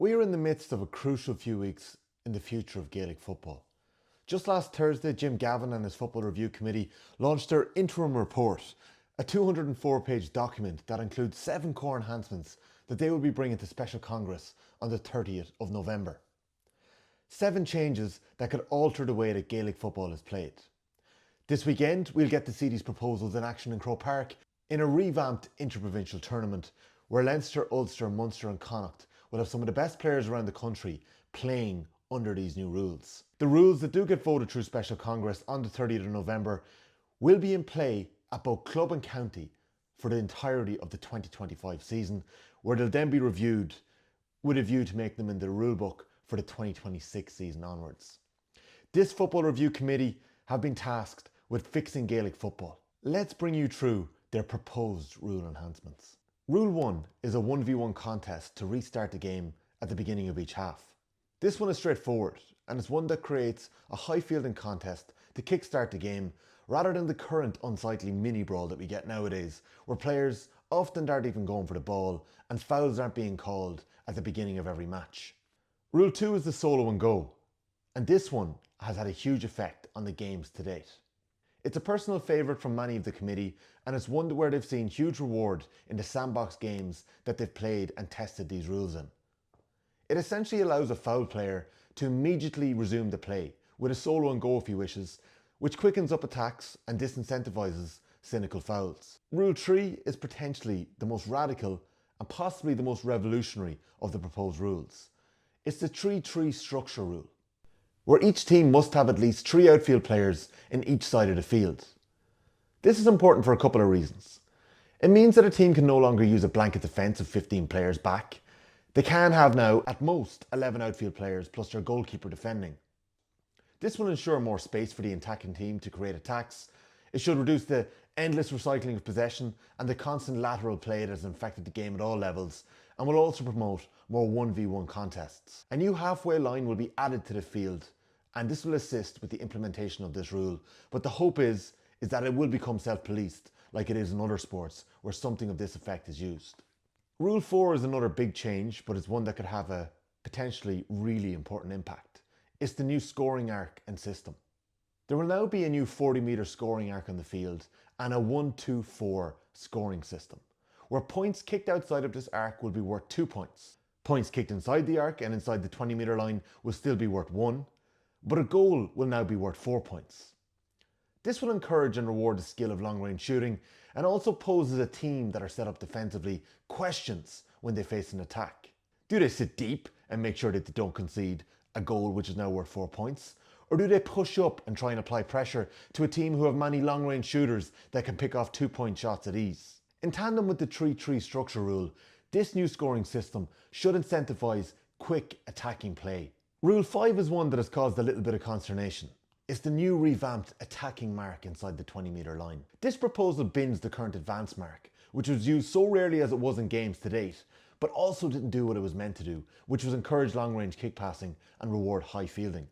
We are in the midst of a crucial few weeks in the future of Gaelic football. Just last Thursday, Jim Gavin and his Football Review Committee launched their interim report, a 204-page document that includes 7 core enhancements that they will be bringing to Special Congress on the 30th of November. 7 changes that could alter the way that Gaelic football is played. This weekend, we'll get to see these proposals in action in Croke Park in a revamped interprovincial tournament where Leinster, Ulster, Munster and Connacht will have some of the best players around the country playing under these new rules. The rules that do get voted through Special Congress on the 30th of November will be in play at both club and county for the entirety of the 2025 season, where they'll then be reviewed with a view to make them in the rulebook for the 2026 season onwards. This Football Review Committee have been tasked with fixing Gaelic football. Let's bring you through their proposed rule enhancements. Rule 1 is a 1v1 contest to restart the game at the beginning of each half. This one is straightforward and it's one that creates a high fielding contest to kickstart the game rather than the current unsightly mini brawl that we get nowadays, where players often aren't even going for the ball and fouls aren't being called at the beginning of every match. Rule 2 is the solo and go, and this one has had a huge effect on the games to date. It's a personal favourite from many of the committee, and it's one where they've seen huge reward in the sandbox games that they've played and tested these rules in. It essentially allows a foul player to immediately resume the play with a solo and go if he wishes, which quickens up attacks and disincentivises cynical fouls. Rule 3 is potentially the most radical and possibly the most revolutionary of the proposed rules. It's the 3-3 structure rule, where each team must have at least 3 outfield players in each side of the field. This is important for a couple of reasons. It means that a team can no longer use a blanket defence of 15 players back. They can have now, at most, 11 outfield players plus their goalkeeper defending. This will ensure more space for the attacking team to create attacks. It should reduce the endless recycling of possession and the constant lateral play that has infected the game at all levels, and will also promote more 1v1 contests. A new halfway line will be added to the field, and this will assist with the implementation of this rule, but the hope is that it will become self-policed like it is in other sports where something of this effect is used. Rule 4 is another big change, but it's one that could have a potentially really important impact. It's the new scoring arc and system. There will now be a new 40-metre scoring arc on the field and a 1-2-4 scoring system, where points kicked outside of this arc will be worth 2 points. Points kicked inside the arc and inside the 20-metre line will still be worth 1, but a goal will now be worth 4 points. This will encourage and reward the skill of long-range shooting, and also poses a team that are set up defensively questions when they face an attack. Do they sit deep and make sure that they don't concede a goal which is now worth 4 points? Or do they push up and try and apply pressure to a team who have many long-range shooters that can pick off 2-point shots at ease? In tandem with the 3-3 structure rule, this new scoring system should incentivise quick attacking play. Rule 5 is one that has caused a little bit of consternation. It's the new revamped attacking mark inside the 20-metre line. This proposal bins the current advance mark, which was used so rarely as it was in games to date, but also didn't do what it was meant to do, which was encourage long-range kick passing and reward high fielding.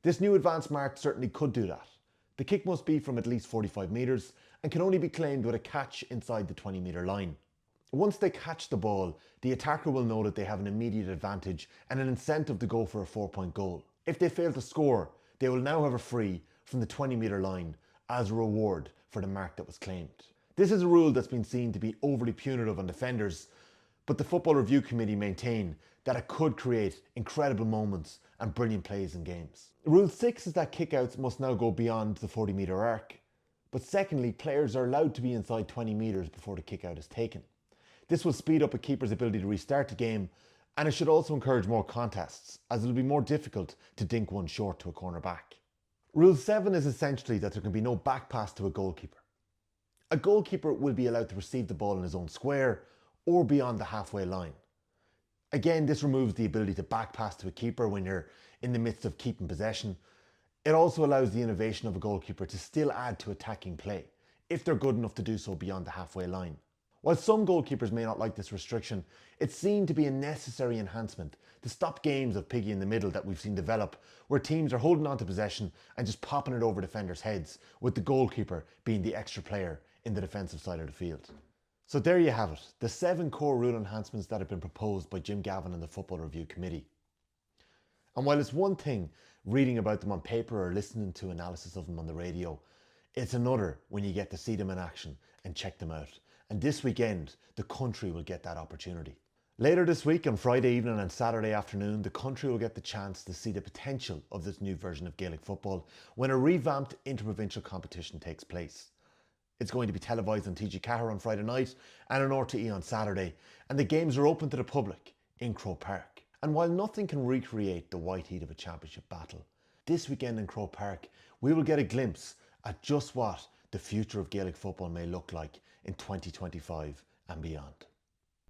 This new advance mark certainly could do that. The kick must be from at least 45 metres and can only be claimed with a catch inside the 20-metre line. Once they catch the ball, the attacker will know that they have an immediate advantage and an incentive to go for a 4-point goal. If they fail to score, they will now have a free from the 20-metre line as a reward for the mark that was claimed. This is a rule that's been seen to be overly punitive on defenders, but the Football Review Committee maintain that it could create incredible moments and brilliant plays in games. Rule 6 is that kickouts must now go beyond the 40-metre arc, but secondly, players are allowed to be inside 20 metres before the kickout is taken. This will speed up a keeper's ability to restart the game, and it should also encourage more contests, as it will be more difficult to dink one short to a corner back. Rule 7 is essentially that there can be no back pass to a goalkeeper. A goalkeeper will be allowed to receive the ball in his own square or beyond the halfway line. Again, this removes the ability to back pass to a keeper when you're in the midst of keeping possession. It also allows the innovation of a goalkeeper to still add to attacking play, if they're good enough to do so beyond the halfway line. While some goalkeepers may not like this restriction, it's seen to be a necessary enhancement to stop games of piggy in the middle that we've seen develop, where teams are holding on to possession and just popping it over defenders' heads, with the goalkeeper being the extra player in the defensive side of the field. So there you have it, the 7 core rule enhancements that have been proposed by Jim Gavin and the Football Review Committee. And while it's one thing reading about them on paper or listening to analysis of them on the radio, it's another when you get to see them in action and check them out. And this weekend, the country will get that opportunity. Later this week, on Friday evening and Saturday afternoon, the country will get the chance to see the potential of this new version of Gaelic football when a revamped interprovincial competition takes place. It's going to be televised on TG4 on Friday night and on RTE on Saturday, and the games are open to the public in Croke Park. And while nothing can recreate the white heat of a championship battle, this weekend in Croke Park we will get a glimpse at just what the future of Gaelic football may look like in 2025 and beyond.